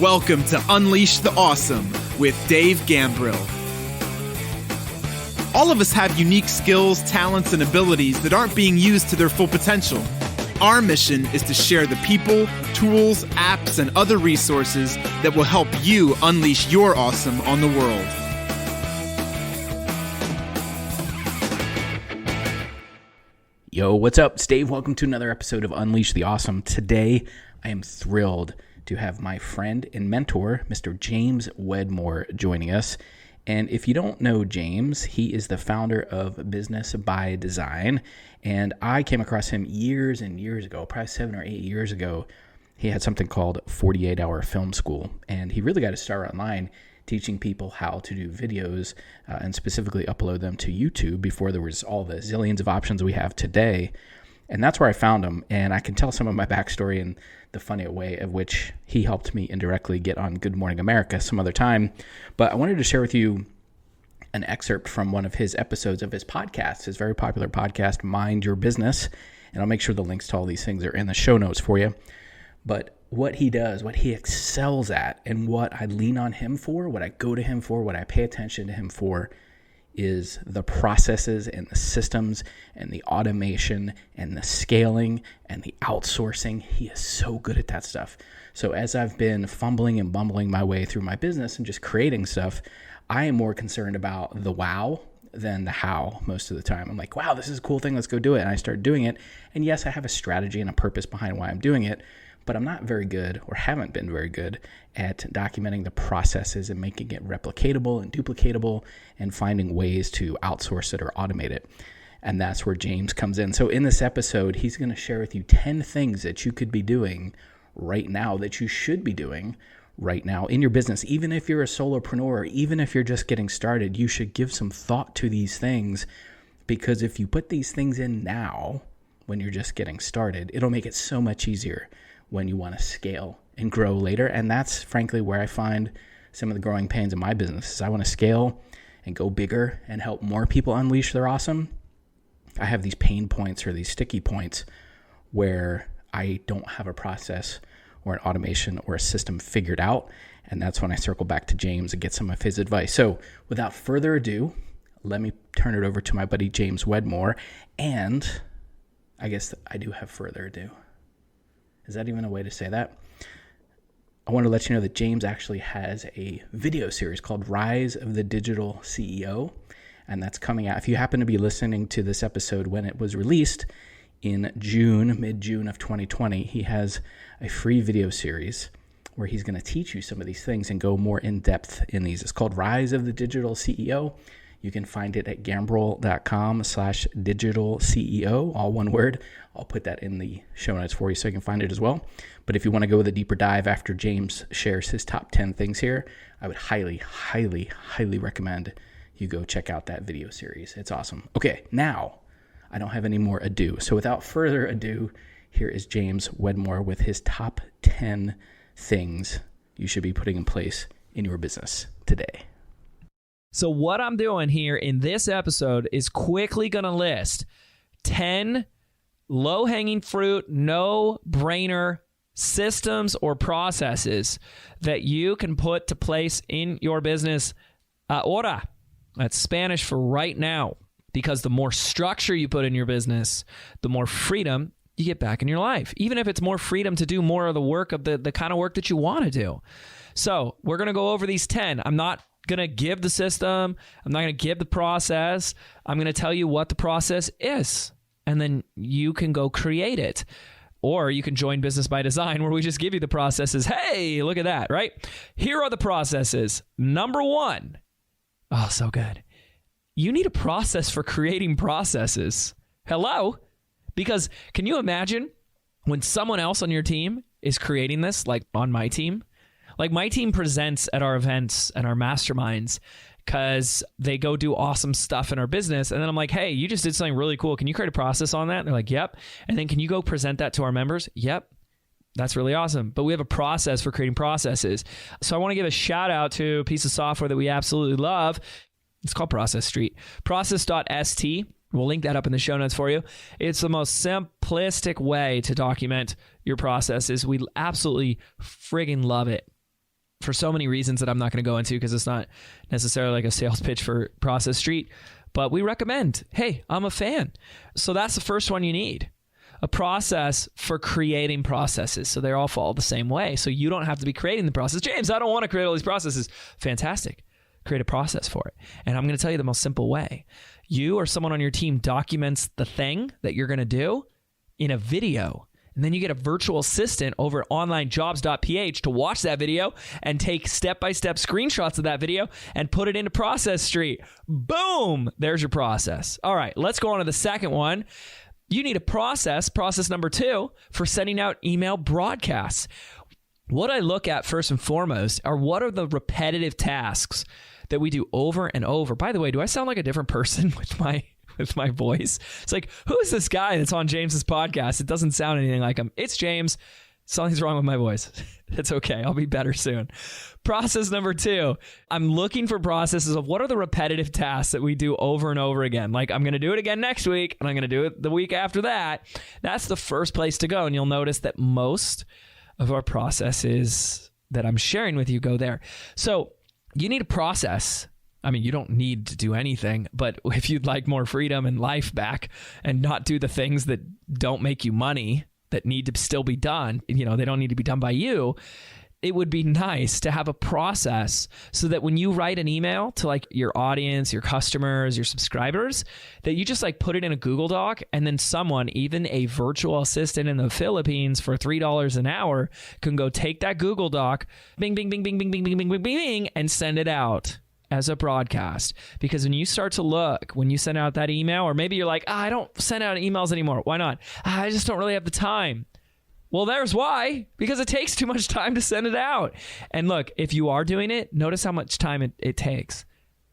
Welcome to Unleash the Awesome with Dave Gambrill. All of us have unique skills, talents, and abilities that aren't being used to their full potential. Our mission is to share the people, tools, apps, and other resources that will help you unleash your awesome on the world. Yo, what's up? It's Dave. Welcome to another episode of Unleash the Awesome. Today, I am thrilled to have my friend and mentor, Mr. James Wedmore, joining us. And if you don't know James, he is the founder of Business by Design. And I came across him years and years ago, probably 7 or 8 years ago. He had something called 48-Hour Film School. And he really got to start online teaching people how to do videos and specifically upload them to YouTube before there was all the zillions of options we have today. And that's where I found him. And I can tell some of my backstory and the funny way of which he helped me indirectly get on Good Morning America some other time. But I wanted to share with you an excerpt from one of his episodes of his podcast, his very popular podcast, Mind Your Business. And I'll make sure the links to all these things are in the show notes for you. But what he does, what he excels at, and what I lean on him for, what I go to him for, what I pay attention to him for, is the processes and the systems and the automation and the scaling and the outsourcing. He is so good at that stuff. So as I've been fumbling and bumbling my way through my business and just creating stuff, I am more concerned about the wow than the how most of the time. I'm like, wow, this is a cool thing. Let's go do it. And I start doing it. And yes, I have a strategy and a purpose behind why I'm doing it, but I'm not very good, or haven't been very good, at documenting the processes and making it replicatable and duplicatable and finding ways to outsource it or automate it. And that's where James comes in. So in this episode, he's going to share with you 10 things that you could be doing right now, that you should be doing right now in your business. Even if you're a solopreneur, or even if you're just getting started, you should give some thought to these things, because if you put these things in now, when you're just getting started, it'll make it so much easier when you want to scale and grow later. And that's frankly where I find some of the growing pains in my business. Is I want to scale and go bigger and help more people unleash their awesome. I have these pain points or these sticky points where I don't have a process or an automation or a system figured out. And that's when I circle back to James and get some of his advice. So without further ado, let me turn it over to my buddy James Wedmore. And I guess I do have further ado. Is that even a way to say that? I want to let you know that James actually has a video series called Rise of the Digital CEO, and that's coming out. If you happen to be listening to this episode when it was released in June, mid-June of 2020, he has a free video series where he's going to teach you some of these things and go more in depth in these. It's called Rise of the Digital CEO. You can find it at gambrill.com/digital CEO, all one word. I'll put that in the show notes for you so you can find it as well. But if you want to go with a deeper dive after James shares his top 10 things here, I would highly, highly, highly recommend you go check out that video series. It's awesome. Okay, now I don't have any more ado. So without further ado, here is James Wedmore with his top 10 things you should be putting in place in your business today. So what I'm doing here in this episode is quickly going to list 10 low-hanging fruit, no-brainer systems or processes that you can put to place in your business. Ahora. That's Spanish for right now. Because the more structure you put in your business, the more freedom you get back in your life. Even if it's more freedom to do more of the work of the kind of work that you want to do. So we're going to go over these 10. I'm not going to give the system. I'm not going to give the process. I'm going to tell you what the process is. And then you can go create it. Or you can join Business by Design where we just give you the processes. Hey, look at that, right? Here are the processes. Number 1. Oh, so good. You need a process for creating processes. Hello? Because can you imagine when someone else on your team is creating this, like on my team? Like my team presents at our events and our masterminds because they go do awesome stuff in our business. And then I'm like, hey, you just did something really cool. Can you create a process on that? And they're like, yep. And then can you go present that to our members? Yep. That's really awesome. But we have a process for creating processes. So I want to give a shout out to a piece of software that we absolutely love. It's called Process Street. Process.st. We'll link that up in the show notes for you. It's the most simplistic way to document your processes. We absolutely friggin' love it. for so many reasons that I'm not going to go into because it's not necessarily like a sales pitch for Process Street. But we recommend, hey, I'm a fan. So that's the first one you need. A process for creating processes. So they all follow the same way. So you don't have to be creating the process. James, I don't want to create all these processes. Fantastic. Create a process for it. And I'm going to tell you the most simple way. You or someone on your team documents the thing that you're going to do in a video. And then you get a virtual assistant over at onlinejobs.ph to watch that video and take step-by-step screenshots of that video and put it into Process Street. Boom! There's your process. All right, let's go on to the second one. You need a process number 2, for sending out email broadcasts. What I look at first and foremost are what are the repetitive tasks that we do over and over. By the way, do I sound like a different person with my voice? It's like, who is this guy that's on James's podcast? It doesn't sound anything like him. It's James. Something's wrong with my voice. It's okay. I'll be better soon. Process number 2. I'm looking for processes of what are the repetitive tasks that we do over and over again. Like, I'm going to do it again next week, and I'm going to do it the week after that. That's the first place to go. And you'll notice that most of our processes that I'm sharing with you go there. So you need a process. I mean, you don't need to do anything, but if you'd like more freedom and life back and not do the things that don't make you money, that need to still be done, they don't need to be done by you, it would be nice to have a process so that when you write an email to like your audience, your customers, your subscribers, that you just like put it in a Google Doc, and then someone, even a virtual assistant in the Philippines for $3 an hour, can go take that Google Doc, bing, bing, bing, bing, bing, bing, bing, bing, bing, bing, and send it out as a broadcast. Because when you start to look, when you send out that email, or maybe you're like, I don't send out emails anymore. Why not? I just don't really have the time. Well, there's why. Because it takes too much time to send it out. And look, if you are doing it, notice how much time it takes.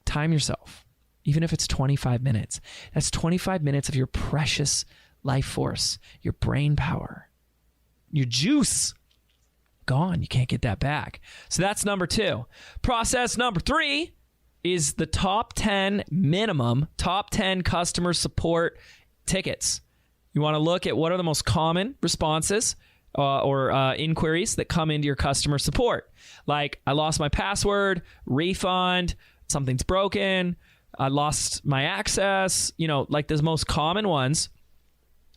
Time yourself. Even if it's 25 minutes. That's 25 minutes of your precious life force, your brain power, your juice. Gone. You can't get that back. So that's number 2. Process number 3 is the top 10 customer support tickets. You want to look at what are the most common responses or inquiries that come into your customer support. Like, I lost my password, refund, something's broken, I lost my access, like the most common ones.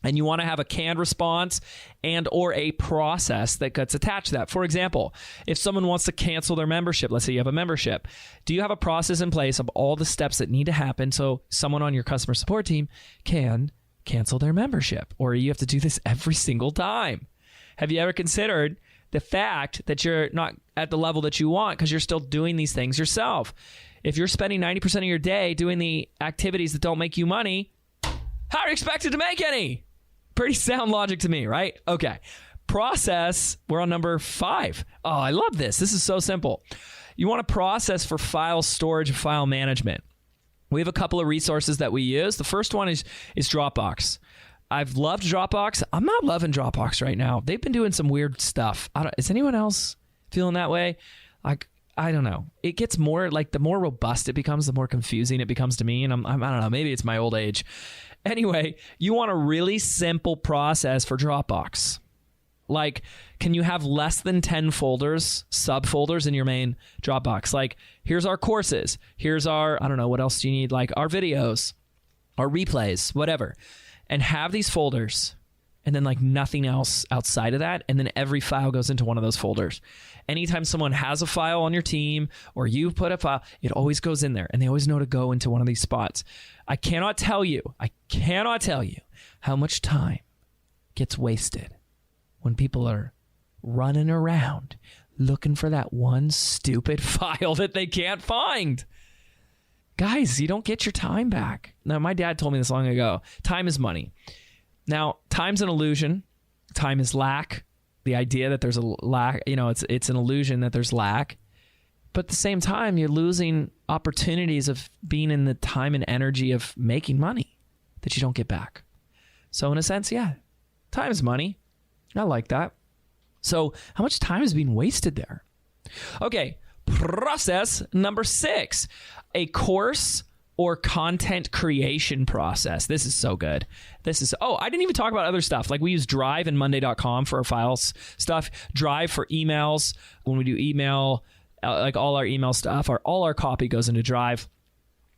And you want to have a canned response and or a process that gets attached to that. For example, if someone wants to cancel their membership, let's say you have a membership, do you have a process in place of all the steps that need to happen so someone on your customer support team can cancel their membership? Or you have to do this every single time? Have you ever considered the fact that you're not at the level that you want because you're still doing these things yourself? If you're spending 90% of your day doing the activities that don't make you money, how are you expected to make any? Pretty sound logic to me, right? Okay. Process, we're on number 5. Oh, I love this. This is so simple. You want a process for file storage and file management. We have a couple of resources that we use. The first one is Dropbox. I've loved Dropbox. I'm not loving Dropbox right now. They've been doing some weird stuff. Is anyone else feeling that way? Like, I don't know. It gets more, like, the more robust it becomes, the more confusing it becomes to me. And I don't know, maybe it's my old age. Anyway, you want a really simple process for Dropbox. Like, can you have less than 10 folders, subfolders in your main Dropbox? Like, here's our courses. Here's our, I don't know, what else do you need? Like our videos, our replays, whatever. And have these folders and then like nothing else outside of that. And then every file goes into one of those folders. Anytime someone has a file on your team or you put a file, it always goes in there and they always know to go into one of these spots. I cannot tell you how much time gets wasted when people are running around looking for that one stupid file that they can't find. Guys, you don't get your time back. Now, my dad told me this long ago. Time is money. Now, time's an illusion. Time is lack. The idea that there's a lack, it's an illusion that there's lack. But at the same time, you're losing opportunities of being in the time and energy of making money that you don't get back. So in a sense, yeah, time is money. I like that. So how much time is being wasted there? Okay, process number 6, a course or content creation process. This is so good. I didn't even talk about other stuff. Like we use Drive and Monday.com for our files stuff. Drive for emails. When we do email like all our email stuff, all our copy goes into Drive.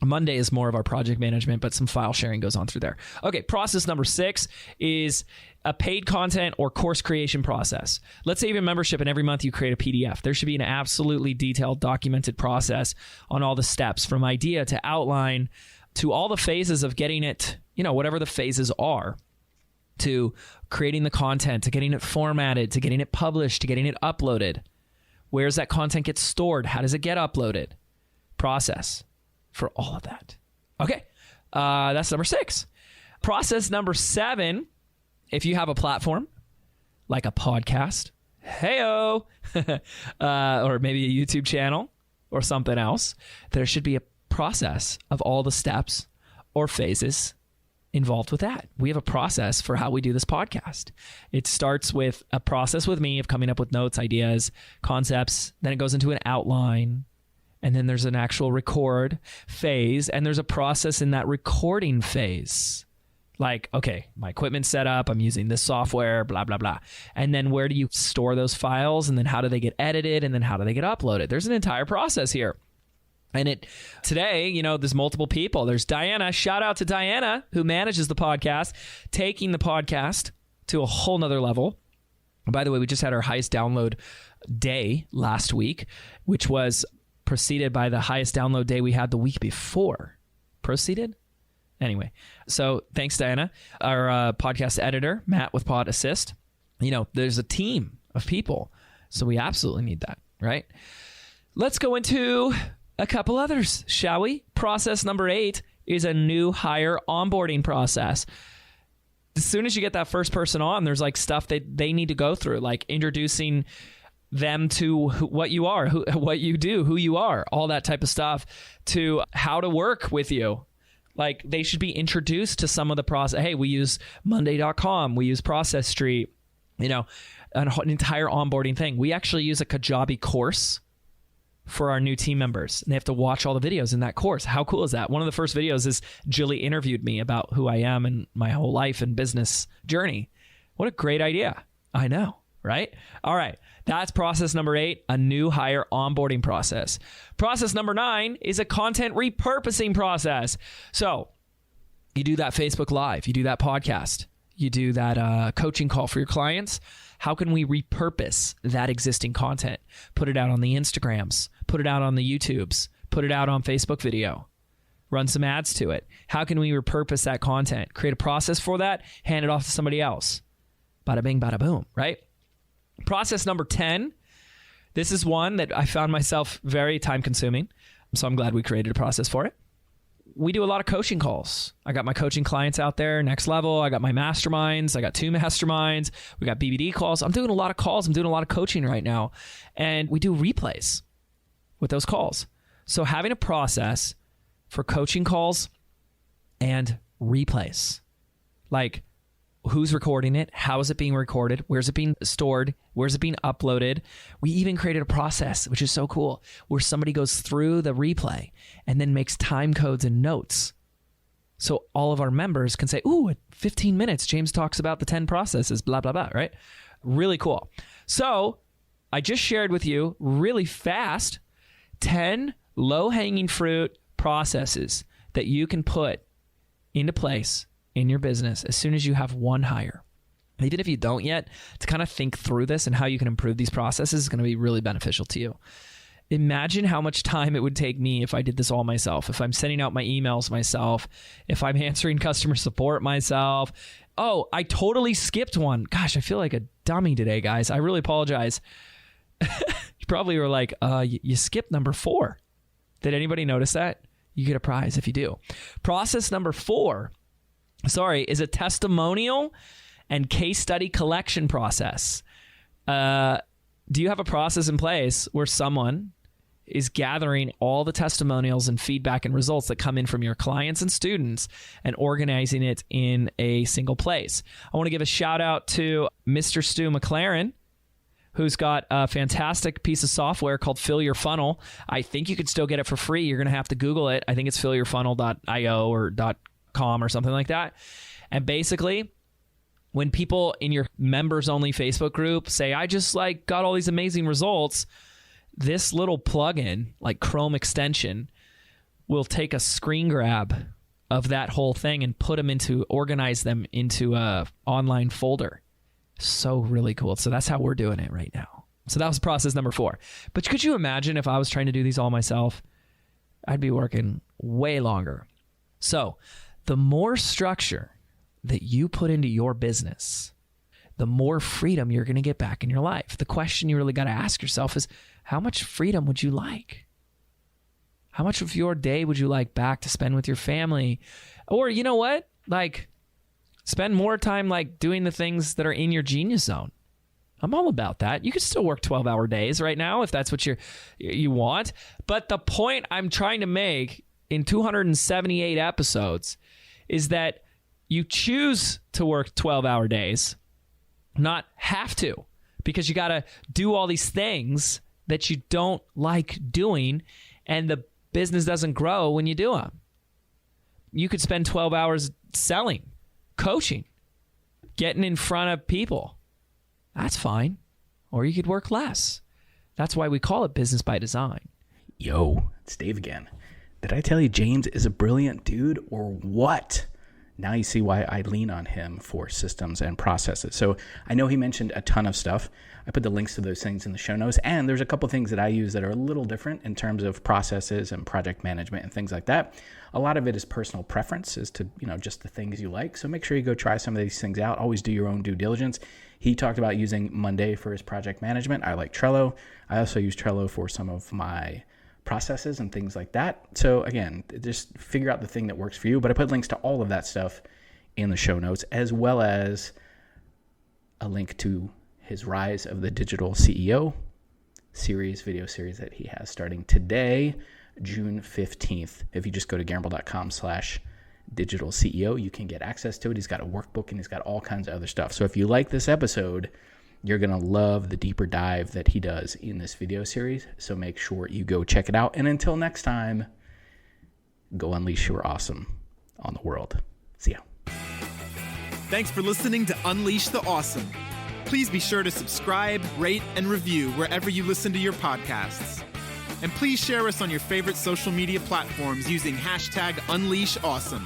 Monday is more of our project management, but some file sharing goes on through there. Okay, process number 6 is a paid content or course creation process. Let's say you have a membership and every month you create a PDF. There should be an absolutely detailed, documented process on all the steps from idea to outline to all the phases of getting it, whatever the phases are, to creating the content, to getting it formatted, to getting it published, to getting it uploaded. Where's that content get stored? How does it get uploaded? Process for all of that. Okay, that's number 6. Process number 7, if you have a platform like a podcast, hey-o, or maybe a YouTube channel or something else, there should be a process of all the steps or phases involved with that. We have a process for how we do this podcast. It starts with a process with me of coming up with notes, ideas, concepts. Then it goes into an outline. And then there's an actual record phase. And there's a process in that recording phase. Like, okay, my equipment's set up. I'm using this software, blah, blah, blah. And then where do you store those files? And then how do they get edited? And then how do they get uploaded? There's an entire process here. And today, there's multiple people. There's Diana. Shout out to Diana, who manages the podcast, taking the podcast to a whole nother level. By the way, we just had our highest download day last week, which was preceded by the highest download day we had the week before. Proceeded? Anyway, so thanks, Diana. Our podcast editor, Matt with Pod Assist. There's a team of people, so we absolutely need that, right? Let's go into a couple others, shall we? Process number 8 is a new hire onboarding process. As soon as you get that first person on, there's like stuff that they need to go through, like introducing them to what you are, what you do, who you are, all that type of stuff, to how to work with you. Like they should be introduced to some of the process. Hey, we use Monday.com. We use Process Street, an entire onboarding thing. We actually use a Kajabi course for our new team members. And they have to watch all the videos in that course. How cool is that? One of the first videos is Julie interviewed me about who I am and my whole life and business journey. What a great idea. I know, right? All right. That's process number 8, a new hire onboarding process. Process number 9 is a content repurposing process. So you do that Facebook Live, you do that podcast, you do that coaching call for your clients. How can we repurpose that existing content? Put it out on the Instagrams, put it out on the YouTubes, put it out on Facebook video, run some ads to it. How can we repurpose that content? Create a process for that, hand it off to somebody else. Bada bing, bada boom, right? Process number 10. This is one that I found myself very time consuming. So I'm glad we created a process for it. We do a lot of coaching calls. I got my coaching clients out there, next level. I got my masterminds. I got 2 masterminds. We got BBD calls. I'm doing a lot of calls. I'm doing a lot of coaching right now. And we do replays with those calls. So having a process for coaching calls and replays. Like, who's recording it? How is it being recorded? Where's it being stored? Where's it being uploaded? We even created a process, which is so cool, where somebody goes through the replay and then makes time codes and notes. So all of our members can say, ooh, at 15 minutes, James talks about the 10 processes, blah, blah, blah, right? Really cool. So I just shared with you really fast 10 low-hanging fruit processes that you can put into place in your business as soon as you have one hire. Even if you don't yet, to kind of think through this and how you can improve these processes is going to be really beneficial to you. Imagine how much time it would take me if I did this all myself, if I'm sending out my emails myself, if I'm answering customer support myself. Oh, I totally skipped one. Gosh, I feel like a dummy today, guys. I really apologize. You probably were like, you skipped number 4. Did anybody notice that? You get a prize if you do. Process number 4 is a testimonial and case study collection process. Do you have a process in place where someone is gathering all the testimonials and feedback and results that come in from your clients and students and organizing it in a single place? I want to give a shout out to Mr. Stu McLaren, who's got a fantastic piece of software called Fill Your Funnel. I think you could still get it for free. You're going to have to Google it. I think it's fillyourfunnel.io or .com or something like that. And basically, when people in your members only Facebook group say, I just got all these amazing results, this little plugin, like Chrome extension, will take a screen grab of that whole thing and organize them into a online folder. So really cool. So that's how we're doing it right now. So that was process number 4. But could you imagine if I was trying to do these all myself? I'd be working way longer. So the more structure that you put into your business, the more freedom you're going to get back in your life. The question you really got to ask yourself is, how much freedom would you like? How much of your day would you like back to spend with your family? Or you know what? Like, spend more time like doing the things that are in your genius zone. I'm all about that. You could still work 12-hour days right now if that's what you want. But the point I'm trying to make in 278 episodes is that you choose to work 12-hour days, not have to, because you got to do all these things that you don't like doing, and the business doesn't grow when you do them. You could spend 12 hours selling, coaching, getting in front of people. That's fine. Or you could work less. That's why we call it business by design. Yo, it's Dave again. Did I tell you James is a brilliant dude or what? Now you see why I lean on him for systems and processes. So I know he mentioned a ton of stuff. I put the links to those things in the show notes. And there's a couple things that I use that are a little different in terms of processes and project management and things like that. A lot of it is personal preference as to, just the things you like. So make sure you go try some of these things out. Always do your own due diligence. He talked about using Monday for his project management. I like Trello. I also use Trello for some of my processes and things like that. So again, just figure out the thing that works for you. But I put links to all of that stuff in the show notes, as well as a link to his Rise of the Digital CEO video series that he has starting today, June 15th. If you just go to gamble.com/digital CEO, you can get access to it. He's got a workbook and he's got all kinds of other stuff. So if you like this episode, you're going to love the deeper dive that he does in this video series. So make sure you go check it out. And until next time, go unleash your awesome on the world. See ya. Thanks for listening to Unleash the Awesome. Please be sure to subscribe, rate, and review wherever you listen to your podcasts. And please share us on your favorite social media platforms using #UnleashAwesome.